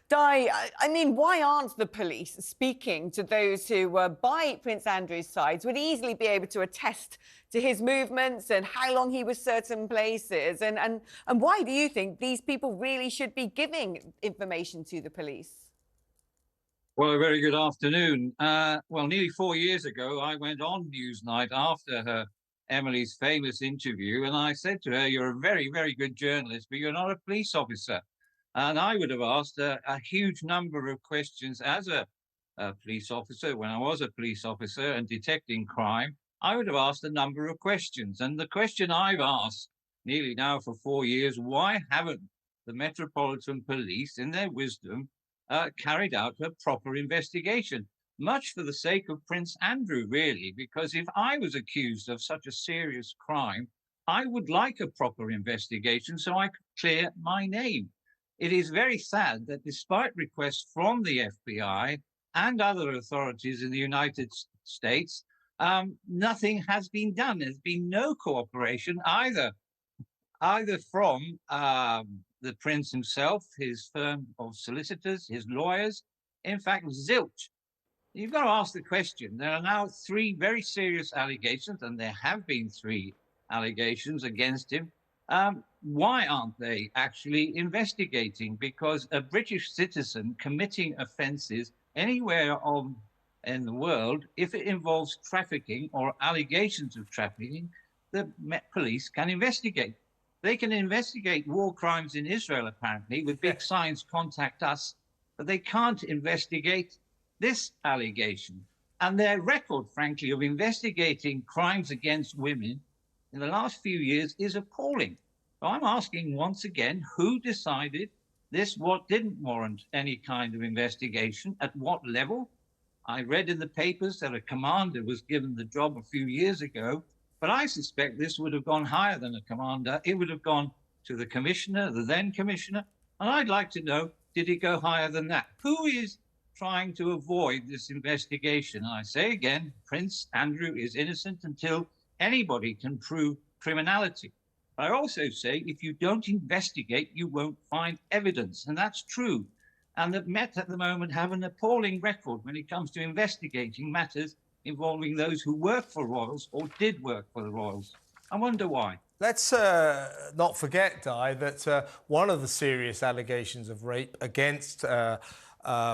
Di, I mean, why aren't the police speaking to those who were by Prince Andrew's sides, would easily be able to attest to his movements and how long he was certain places? And why do you think these people really should be giving information to the police? Well, a very good afternoon. Well, nearly 4 years ago, I went on Newsnight after Emily's famous interview, and I said to her, "You're a very, very good journalist, but you're not a police officer." And I would have asked a huge number of questions as a police officer. When I was a police officer and detecting crime, I would have asked a number of questions. And the question I've asked nearly now for 4 years, why haven't the Metropolitan Police, in their wisdom, carried out a proper investigation, much for the sake of Prince Andrew, really, because if I was accused of such a serious crime, I would like a proper investigation so I could clear my name. It is very sad that despite requests from the FBI and other authorities in the United States, nothing has been done. There's been no cooperation either from the prince himself, his firm of solicitors, his lawyers. In fact, zilch. You've got to ask the question. There are now three very serious allegations, and there have been three allegations against him. Why aren't they actually investigating? Because a British citizen committing offences anywhere in the world, if it involves trafficking or allegations of trafficking, the Met Police can investigate. They can investigate war crimes in Israel, apparently, with big signs, "Contact us," but they can't investigate this allegation. And their record, frankly, of investigating crimes against women in the last few years is appalling. So I'm asking once again, who decided this? What didn't warrant any kind of investigation? At what level? I read in the papers that a commander was given the job a few years ago, but I suspect this would have gone higher than a commander. It would have gone to the commissioner, the then commissioner. And I'd like to know, did it go higher than that? Who is trying to avoid this investigation? And I say again, Prince Andrew is innocent until anybody can prove criminality. But I also say, if you don't investigate, you won't find evidence. And that's true. And the Met at the moment have an appalling record when it comes to investigating matters involving those who work for royals or did work for the royals. I wonder why. Let's not forget, Di, that one of the serious allegations of rape against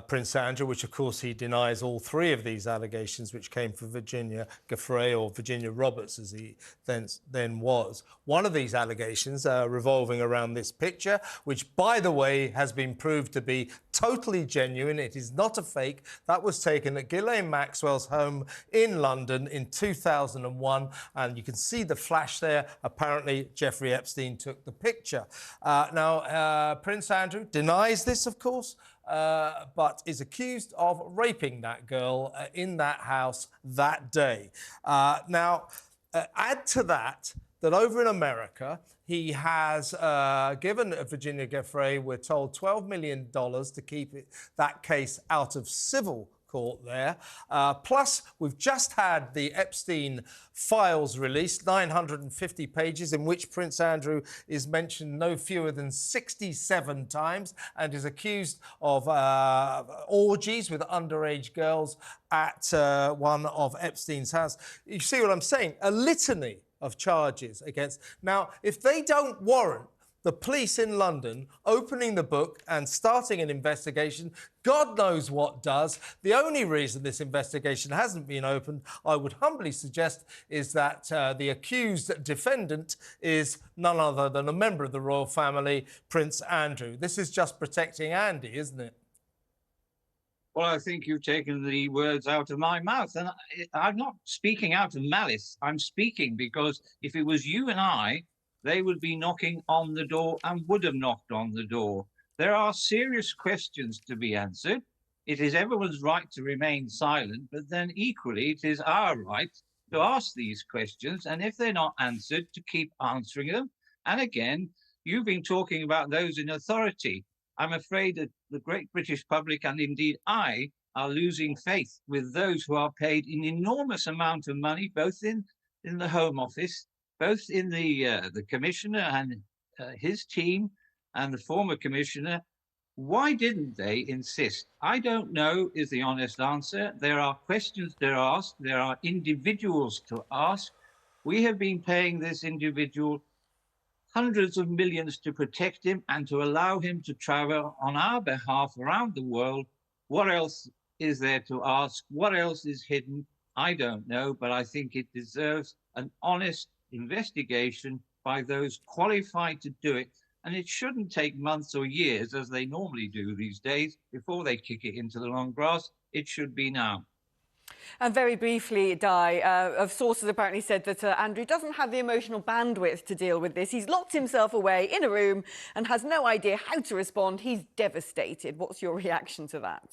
Prince Andrew, which of course he denies all three of these allegations, which came from Virginia Giuffre, or Virginia Roberts as he then was. One of these allegations revolving around this picture, which by the way has been proved to be totally genuine. It is not a fake. That was taken at Ghislaine Maxwell's home in London in 2001, and you can see the flash there. Apparently Jeffery Epstein took the picture. Now Prince Andrew denies this, of course, but is accused of raping that girl in that house that day. Now, add to that over in America, he has given Virginia Giuffre, we're told, $12 million to keep that case out of civil court there. Plus, we've just had the Epstein files released, 950 pages, in which Prince Andrew is mentioned no fewer than 67 times and is accused of orgies with underage girls at one of Epstein's house. You see what I'm saying? A litany of charges against. Now, if they don't warrant the police in London opening the book and starting an investigation, God knows what does. The only reason this investigation hasn't been opened, I would humbly suggest, is that the accused defendant is none other than a member of the royal family, Prince Andrew. This is just protecting Andy, isn't it? Well, I think you've taken the words out of my mouth. And I'm not speaking out of malice. I'm speaking because if it was you and I, they would be knocking on the door and would have knocked on the door. There are serious questions to be answered. It is everyone's right to remain silent, but then equally it is our right to ask these questions, and if they're not answered, to keep answering them. And again, you've been talking about those in authority. I'm afraid that the great British public, and indeed I, are losing faith with those who are paid an enormous amount of money, both in the Home Office, both in the commissioner and his team, and the former commissioner, Why didn't they insist? I don't know is the honest answer. There are questions to ask. There are individuals to ask. We have been paying this individual hundreds of millions to protect him and to allow him to travel on our behalf around the world. What else is there to ask? What else is hidden? I don't know, but I think it deserves an honest investigation by those qualified to do it. And it shouldn't take months or years, as they normally do these days, before they kick it into the long grass. It should be now. And very briefly, Dai, sources apparently said that Andrew doesn't have the emotional bandwidth to deal with this. He's locked himself away in a room and has no idea how to respond. He's devastated. What's your reaction to that?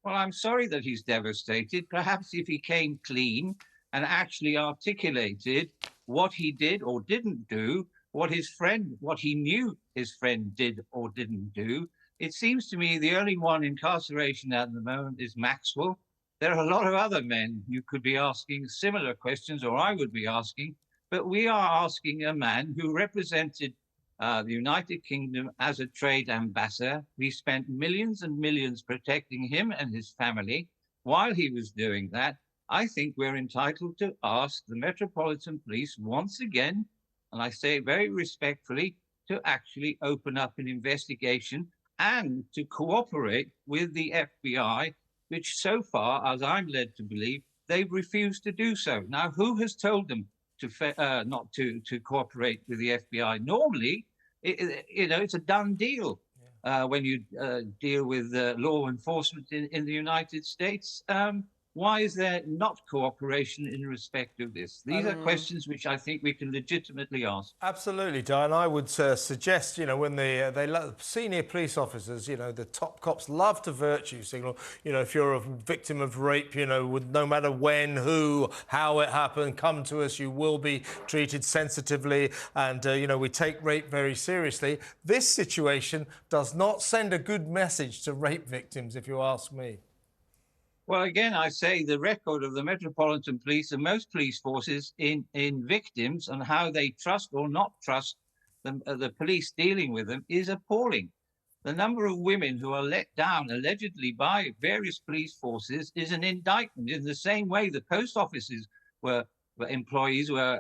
Well, I'm sorry that he's devastated. Perhaps if he came clean and actually articulated what he did or didn't do, what he knew his friend did or didn't do. It seems to me the only one in incarceration at the moment is Maxwell. There are a lot of other men you could be asking similar questions, or I would be asking, but we are asking a man who represented the United Kingdom as a trade ambassador. We spent millions and millions protecting him and his family. While he was doing that, I think we're entitled to ask the Metropolitan Police once again, and I say very respectfully, to actually open up an investigation and to cooperate with the FBI, which so far, as I'm led to believe, they've refused to do so. Now, who has told them to not to cooperate with the FBI? Normally, it's a done deal when you deal with law enforcement in the United States. Why is there not cooperation in respect of this? These are questions which I think we can legitimately ask. Absolutely, Di, and I would suggest, when they senior police officers, the top cops love to virtue signal. If you're a victim of rape, no matter when, who, how it happened, come to us. You will be treated sensitively, and we take rape very seriously. This situation does not send a good message to rape victims, if you ask me. Well, again, I say the record of the Metropolitan Police and most police forces in victims and how they trust or not trust the police dealing with them is appalling. The number of women who are let down allegedly by various police forces is an indictment. In the same way the post offices employees were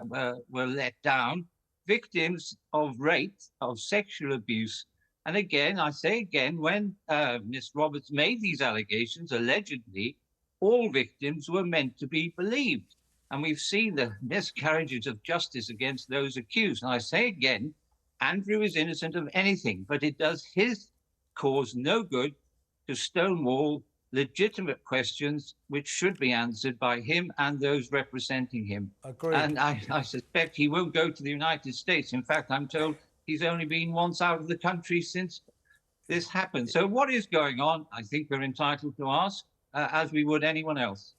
let down, victims of rape, of sexual abuse. And again, I say again, when Ms. Roberts made these allegations, allegedly, all victims were meant to be believed. And we've seen the miscarriages of justice against those accused. And I say again, Andrew is innocent of anything, but it does his cause no good to stonewall legitimate questions which should be answered by him and those representing him. Agreed. And I suspect he won't go to the United States. In fact, I'm told he's only been once out of the country since this happened. So what is going on? I think we're entitled to ask, as we would anyone else.